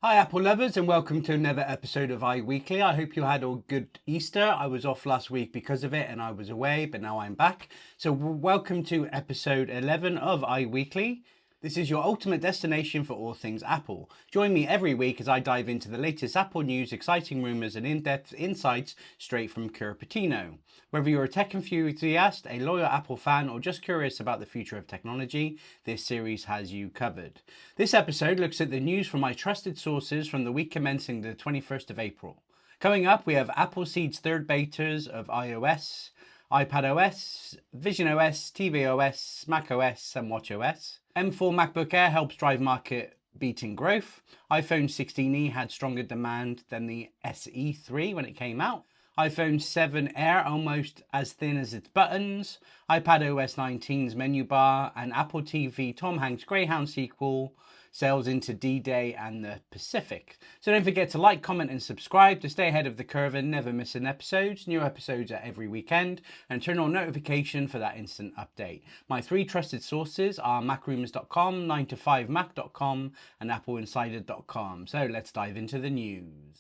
Hi Apple lovers, and welcome to another episode of iWeekly. I hope you had a good Easter. I was off last week because of it and I was away, but now I'm back. So welcome to episode 11 of iWeekly. This is your ultimate destination for all things Apple. Join me every week as I dive into the latest Apple news, exciting rumours and in-depth insights straight from Cupertino. Whether you're a tech enthusiast, a loyal Apple fan, or just curious about the future of technology, this series has you covered. This episode looks at the news from my trusted sources from the week commencing the 21st of April. Coming up, we have Appleseed's third betas of iOS, iPadOS, visionOS, tvOS, macOS and watchOS. M4 MacBook Air helps drive market-beating growth. iPhone 16e had stronger demand than the SE3 when it came out. iPhone 7 Air almost as thin as its buttons. iPadOS 19's menu bar, and Apple TV Tom Hanks' Greyhound sequel sails into D-Day and the Pacific. So don't forget to like, comment and subscribe to stay ahead of the curve and never miss an episode. New episodes are every weekend, and turn on notification for that instant update. My three trusted sources are macrumours.com, 9to5mac.com and appleinsider.com. So let's dive into the news.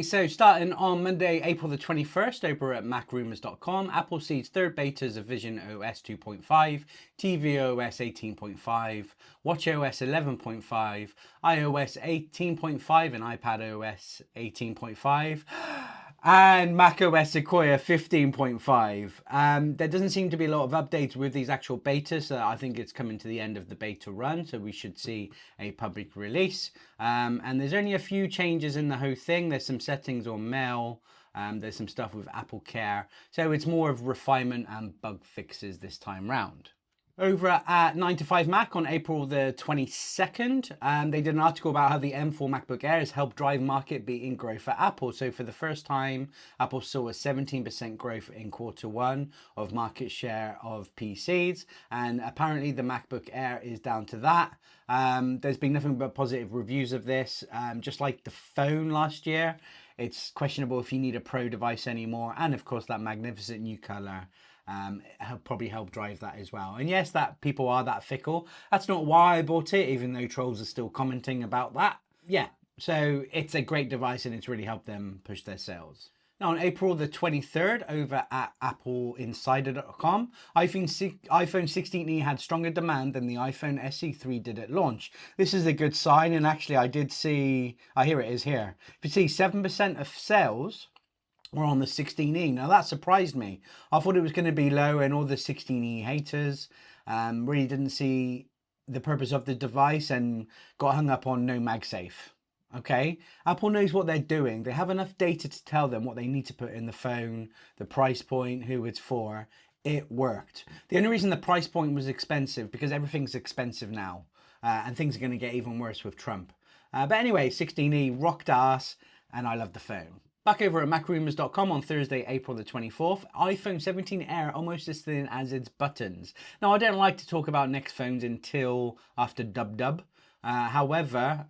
So starting on Monday, April the 21st, over at macrumours.com, Appleseed's third betas of visionOS 2.5, tvOS 18.5, watchOS 11.5, iOS 18.5 and iPadOS 18.5. And macOS Sequoia 15.5. There doesn't seem to be a lot of updates with these actual betas, so I think it's coming to the end of the beta run, so we should see a public release. And there's only a few changes in the whole thing. There's some settings on Mail, there's some stuff with Apple Care, so it's more of refinement and bug fixes this time round. Over at 9to5Mac on April the 22nd, they did an article about how the M4 MacBook Air has helped drive market-beating growth for Apple. So for the first time, Apple saw a 17% growth in Q1 of market share of PCs, and apparently the MacBook Air is down to that. There's been nothing but positive reviews of this, just like the phone last year. It's questionable if you need a Pro device anymore, and of course that magnificent new color probably help drive that as well. And yes, that people are that fickle. That's not why I bought it, even though trolls are still commenting about that. Yeah, so it's a great device and it's really helped them push their sales. Now on April the 23rd, over at appleinsider.com, iPhone 16e had stronger demand than the iPhone SE3 did at launch. This is a good sign, and actually I did see, here it is here. If you see 7% of sales were on the 16e. Now that surprised me. I thought it was going to be low, and all the 16e haters really didn't see the purpose of the device and got hung up on no MagSafe. Okay, Apple knows what they're doing. They have enough data to tell them what they need to put in the phone, the price point, who it's for. It worked. The only reason the price point was expensive because everything's expensive now, and things are going to get even worse with Trump. But anyway, 16e rocked ass, and I love the phone. Back over at macrumours.com on Thursday, April the 24th, iPhone 17 Air almost as thin as its buttons. Now, I don't like to talk about next phones until after dub. However,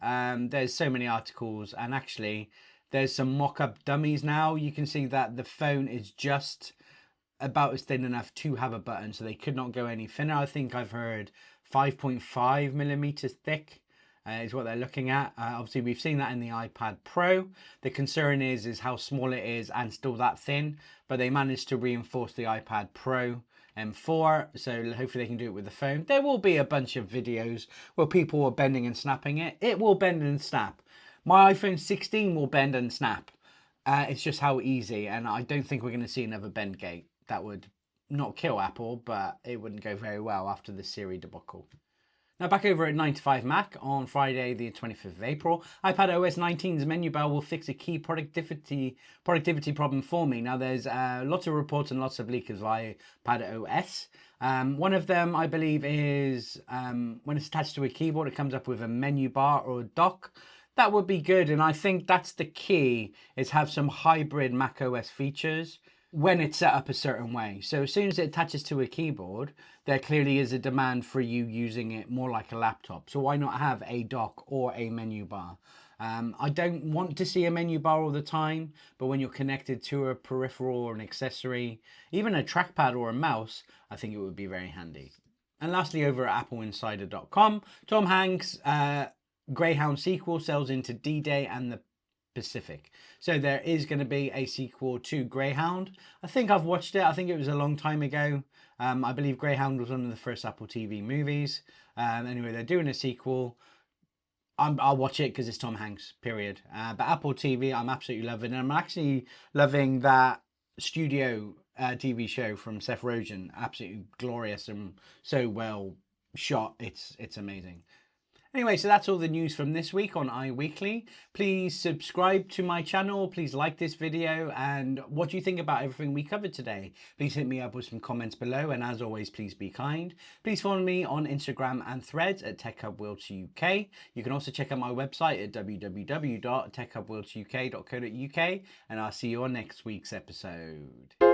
there's so many articles, and actually there's some mock-up dummies now. You can see that the phone is just about as thin enough to have a button, so they could not go any thinner. I think I've heard 5.5 millimeters thick. Is what they're looking at. Obviously, we've seen that in the iPad Pro. The concern is how small it is and still that thin, but they managed to reinforce the iPad Pro M4, so hopefully they can do it with the phone. There will be a bunch of videos where people are bending and snapping it. It will bend and snap. My iPhone 16 will bend and snap. It's just how easy, and I don't think we're going to see another bend gate. That would not kill Apple, but it wouldn't go very well after the Siri debacle. Now back over at 9to5Mac on Friday the 25th of April, iPadOS 19's menu bar will fix a key productivity problem for me. Now there's lots of reports and lots of leakers via iPadOS. One of them I believe is when it's attached to a keyboard it comes up with a menu bar or a dock. That would be good, and I think that's the key, is have some hybrid macOS features. when it's set up a certain way. So as soon as it attaches to a keyboard, there clearly is a demand for you using it more like a laptop. So why not have a dock or a menu bar? I don't want to see a menu bar all the time, but when you're connected to a peripheral or an accessory, even a trackpad or a mouse, I think it would be very handy. And lastly, over at appleinsider.com, Tom Hanks' Greyhound sequel sells into D-Day and the Pacific. So there is going to be a sequel to Greyhound. I think I've watched it. I think it was a long time ago. I believe Greyhound was one of the first Apple TV movies. Anyway, they're doing a sequel. I'll watch it because it's Tom Hanks, period. But Apple TV, I'm absolutely loving it. I'm actually loving that studio TV show from Seth Rogen. Absolutely glorious and so well shot. It's amazing. Anyway, so that's all the news from this week on iWeekly. Please subscribe to my channel. Please like this video. And what do you think about everything we covered today? Please hit me up with some comments below. And as always, please be kind. Please follow me on Instagram and Threads at TechHubWorldsUK. You can also check out my website at www.techhubworldsuk.co.uk. And I'll see you on next week's episode.